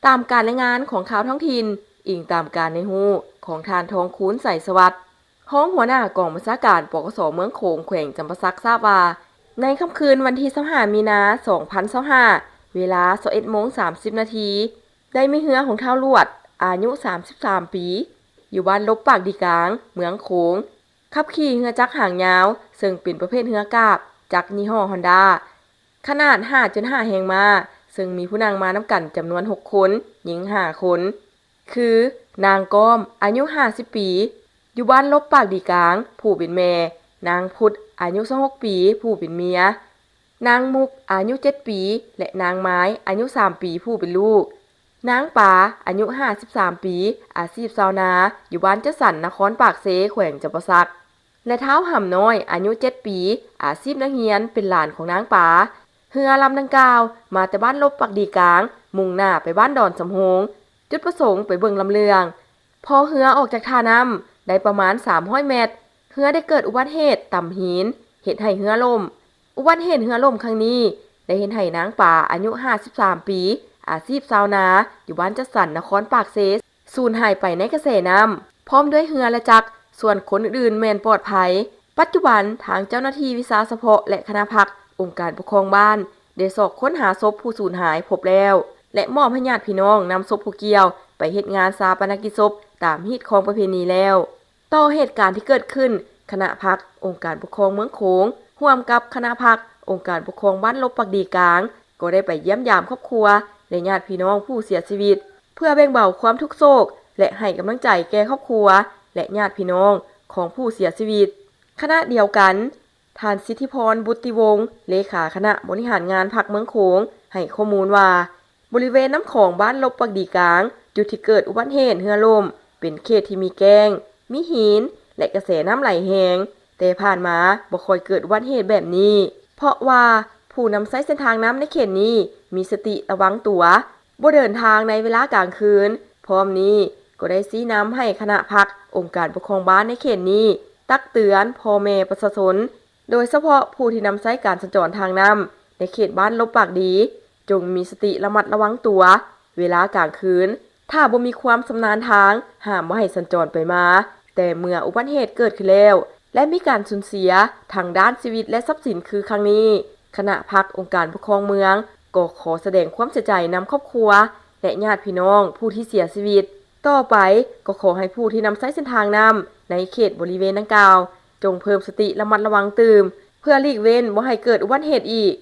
ตามการรายงานของข่าวท้องถิ่นอิงตามการในหูของทานทองคูณใส่สวัสดิ์ห้องหัวหน้ากองบัญชาการปกสเมืองโขงแขวงจำปาสักทราบว่าในค่ำคืนวันที่25มีนา2025เวลา21:30 นาทีได้มีเรือของท้าวลวดอายุ33ปีอยู่บ้านลบปากดีกลางเมืองโขงขับขี่เรือจักรหางยาวซึ่งเป็นประเภทเรือกาบจากยี่ห้อฮอนด้าขนาด 5.5 แรงม้าซึ่งมีผู้นั่งมาน้ำกันจำนวน6คนหญิง5คนคือนางก้อมอายุ50ปีอยู่บ้านลบปากดีกลางผู้เป็นแม่นางพุทธอายุ26ปีผู้เป็นเมียนางมุกอายุ7ปีและนางไม้อายุ3ปีผู้เป็นลูกนางป๋าอายุ53ปีอาชีพชาวนาอยู่บ้านจัดสรรนครปากเซแขวงจำปาสักและเท้าห่ำน้อยอายุ7ปีอาชีพนักเรียนเป็นหลานของนางป๋าเรือลำดังกล่าวมาแต่บ้านลบปากดีกลางมุ่งหน้าไปบ้านดอนสำโฮงจุดประสงค์ไปเบิ่งลำเลืองพอเรือออกจากท่าน้ำได้ประมาณ300 เมตรเรือได้เกิดอุบัติเหตุต่ำหินเหตุให้เรือล่มอุบัติเหตุเรือล่มครั้งนี้ได้เห็นให้นางป๋าอายุ53ปีอาชีพชาวนาอยู่บ้านจัดสรรนครปากเซสูญหายไปในกระแสน้ำพร้อมด้วยเรือและจักรส่วนคนอื่นๆแม่นปลอดภัยปัจจุบันทางเจ้าหน้าที่วิสาสะเพาะและคณะพักองค์การปกครองบ้านได้สอบค้นหาศพผู้สูญหายพบแล้วและมอบให้ญาติพี่น้องนำศพผู้เกี่ยวไปเฮ็ดงานฌาปนกิจศพตามฮีตของประเพณีแล้วต่อเหตุการณ์ที่เกิดขึ้นคณะพักองค์การปกครองเมืองโขงร่วมกับคณะพักองค์การปกครองบ้านลบปักดีกลางก็ได้ไปเยี่ยมยามครอบครัวและญาติพี่น้องผู้เสียชีวิตเพื่อแบ่งเบาความทุกข์โศกและให้กำลังใจแก่ครอบครัวและญาติพี่น้องของผู้เสียชีวิตขณะเดียวกันท่านสิทธิพรบุตติวงศ์เลขาคณะบริหารงานพรรคเมืองโขงให้ข้อมูลว่าบริเวณน้ำของบ้านลบปักดีกลางจุดที่เกิดอุบัติเหตุเรือล่มเป็นเขตที่มีแก้งมีหินและกระแสน้ำไหลแห้งแต่ผ่านมาบ่ค่อยเกิดอุบัติเหตุแบบนี้เพราะว่าผู้นำใช้เส้นทางน้ำในเขตนี้มีสติระวังตัวบ่เดินทางในเวลากลางคืนพร้อมนี้ก็ได้ชี้นำให้คณะพรรคองค์การปกครองบ้านในเขตนี้ตักเตือนพ่อแม่ประชาชนโดยเฉพาะผู้ที่นำใช้การสัญจรทางน้ำในเขตบ้านลบปากดีจงมีสติระมัดระวังตัวเวลากลางคืนถ้าบ่มีความชำนาญทางห้ามบ่ให้สัญจรไปมาแต่เมื่ออุบัติเหตุเกิดขึ้นแล้วและมีการสูญเสียทางด้านชีวิตและทรัพย์สินคือครั้งนี้คณะพรรคองค์การปกครองเมืองก็ขอแสดงความเสียใจนำครอบครัวและญาติพี่น้องผู้ที่เสียชีวิตต่อไปก็ขอให้ผู้ที่นำใช้เส้นทางน้ำในเขตบริเวณดังกล่าวจงเพิ่มสติระมัดระวังตื่มเพื่อหลีกเว้นบ่ให้เกิดอุบัติเหตุอีก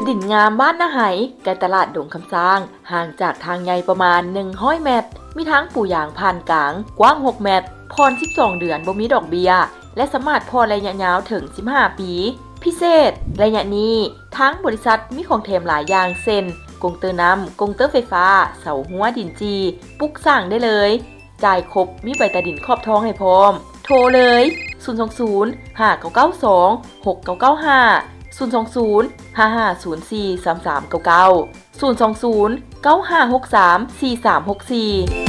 ดินงามบ้านนาไหใกล้ตลาดดงคำสร้างห่างจากทางใหญ่ประมาณ100 เมตรมีทั้งปูยางผ่านกลางกว้าง6 เมตรผ่อน12 เดือนบ่มีดอกเบี้ยและสามารถผ่อนระยะยาวถึง15 ปีพิเศษระยะนี้ทั้งบริษัทมีของแถมหลายอย่างเช่นกงเตอร์น้ำกงเตอร์ไฟฟ้าเสาหัวดินจีปลุกสร้างได้เลยจ่ายครบมีใบตาดินครอบท้องให้พร้อมโทรเลย020 5992 6995 020 5504 3399 020 9563 4364